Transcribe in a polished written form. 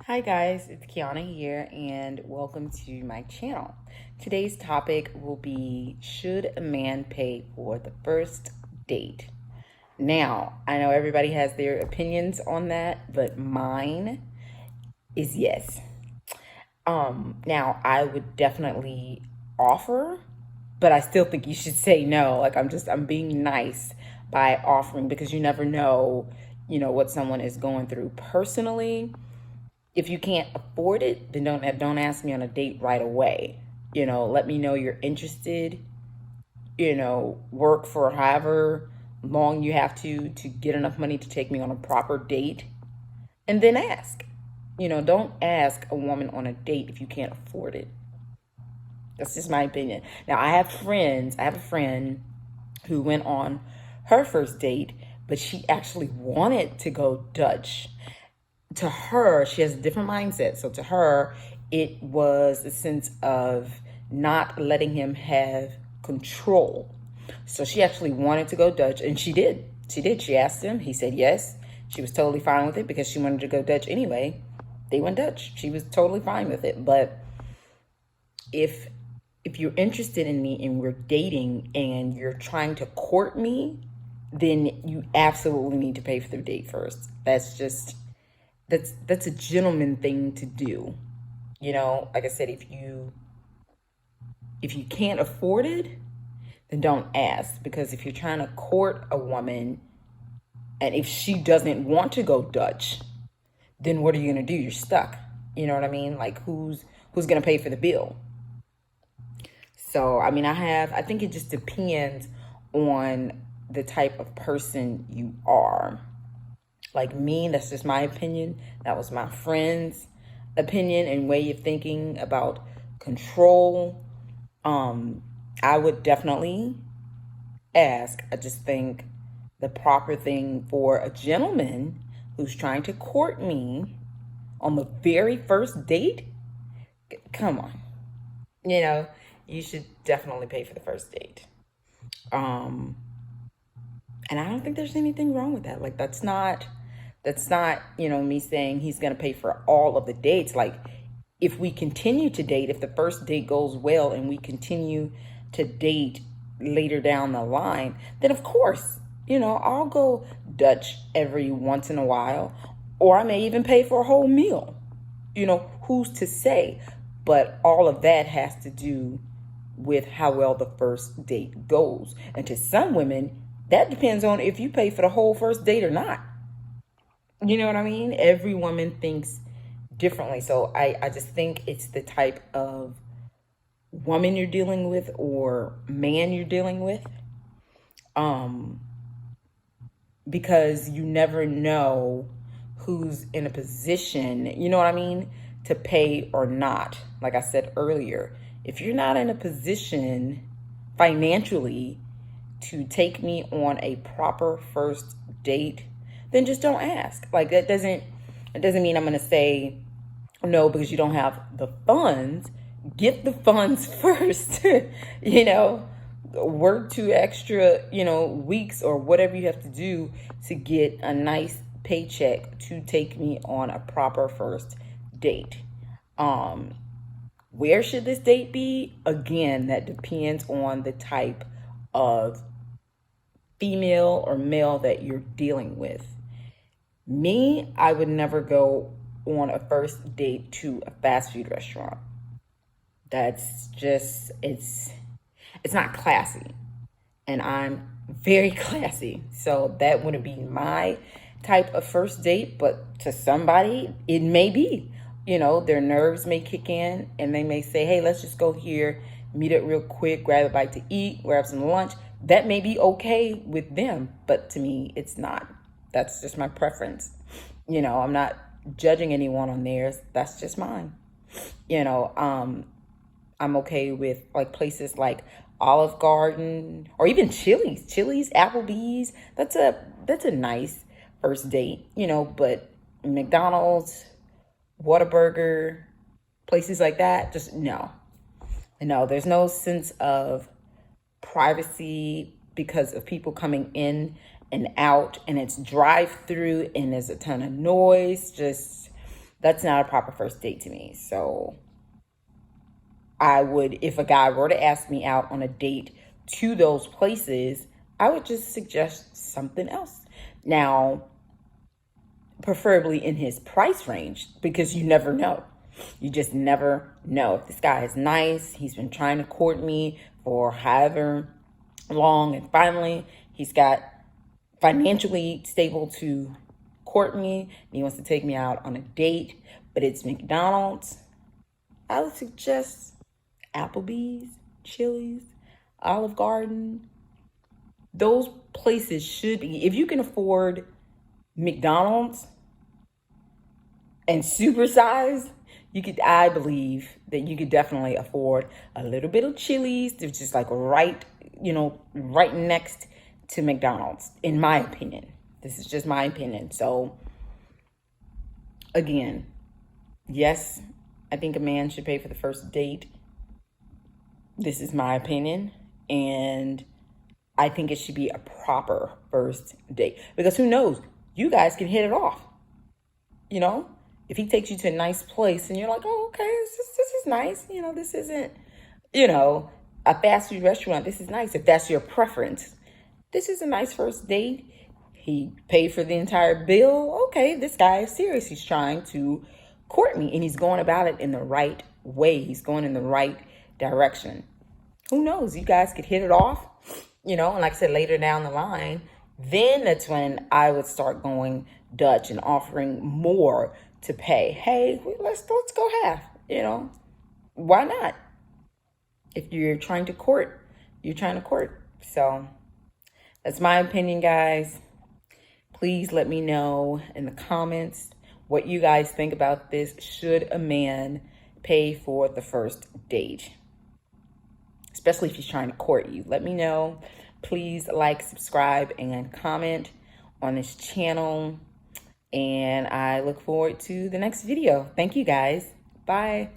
Hi guys, it's Kiana here and welcome to my channel. Today's topic will be, should a man pay for the first date? Now, I know everybody has their opinions on that, but mine is yes. Now I would definitely offer, but I still think you should say no. Like I'm being nice by offering because you never know, what someone is going through personally. If you can't afford it, then don't ask me on a date right away. Let me know you're interested. Work for however long you have to get enough money to take me on a proper date, and then ask. Don't ask a woman on a date if you can't afford it. That's just my opinion. Now, I have friends. I have a friend who went on her first date, but she actually wanted to go Dutch. To her, she has a different mindset. So to her, it was a sense of not letting him have control. So she actually wanted to go Dutch, and she did. She did. She asked him. He said yes. She was totally fine with it because she wanted to go Dutch anyway. They went Dutch. She was totally fine with it. But if if you're interested in me and we're dating and you're trying to court me, then you absolutely need to pay for the date first. That's a gentleman thing to do. Like I said, if you can't afford it, then don't ask. Because if you're trying to court a woman and if she doesn't want to go Dutch, then what are you gonna do? You're stuck. You know what I mean? Like who's gonna pay for the bill? So I think it just depends on the type of person you are. Like me, that's just my opinion. That was my friend's opinion and way of thinking about control. I would definitely ask. I just think the proper thing for a gentleman who's trying to court me on the very first date, come on. You know, you should definitely pay for the first date. Um, and I don't think there's anything wrong with that. Like that's not, me saying he's going to pay for all of the dates. Like if we continue to date, if the first date goes well and we continue to date later down the line, then of course, I'll go Dutch every once in a while, or I may even pay for a whole meal. Who's to say? But all of that has to do with how well the first date goes. And to some women, that depends on if you pay for the whole first date or not. You know what I mean? Every woman thinks differently. So I just think it's the type of woman you're dealing with or man you're dealing with. Um, because you never know who's in a position, you know what I mean, to pay or not. Like I said earlier, if you're not in a position financially to take me on a proper first date, then just don't ask. Like it doesn't mean I'm going to say no because you don't have the funds. Get the funds first. you know, Work 2 extra, weeks or whatever you have to do to get a nice paycheck to take me on a proper first date. Um, where should this date be? Again, that depends on the type of female or male that you're dealing with. Me, I would never go on a first date to a fast food restaurant. That's just it's not classy. And I'm very classy. So that wouldn't be my type of first date, but to somebody it may be. Their nerves may kick in and they may say, "Hey, let's just go here, meet up real quick, grab a bite to eat, grab some lunch." That may be okay with them, but to me it's not. That's just my preference. I'm not judging anyone on theirs. That's just mine. You know, um, I'm okay with like places like Olive Garden or even Chili's, Applebee's. That's a nice first date, but McDonald's, Whataburger, places like that, just no. No, there's no sense of privacy because of people coming in and out, and it's drive through and there's a ton of noise. Just That's not a proper first date to me. So I would, if a guy were to ask me out on a date to those places, I would just suggest something else. Now, preferably in his price range, because you never know. You just never know. If this guy is nice, he's been trying to court me for however long, and finally he's got financially stable to court me, and he wants to take me out on a date, but it's McDonald's, I would suggest Applebee's, Chili's, Olive Garden. Those places should be, if you can afford McDonald's and supersize, you could, I believe that you could definitely afford a little bit of Chili's. They're just like right, right next to McDonald's, in my opinion. This is just my opinion. So again, yes, I think a man should pay for the first date. This is my opinion. And I think it should be a proper first date, because who knows, you guys can hit it off. If he takes you to a nice place and you're like, oh, okay, this is nice. This isn't, a fast food restaurant. This is nice. If that's your preference, this is a nice first date. He paid for the entire bill. Okay, this guy is serious. He's trying to court me, and he's going about it in the right way. He's going in the right direction. Who knows? You guys could hit it off, and like I said, later down the line, then that's when I would start going Dutch and offering more to pay. Hey, let's go half, why not? If you're trying to court, you're trying to court. So that's my opinion, guys. Please let me know in the comments what you guys think about this. Should a man pay for the first date? Especially if he's trying to court you. Let me know. Please like, subscribe, and comment on this channel. And I look forward to the next video. Thank you, guys. Bye.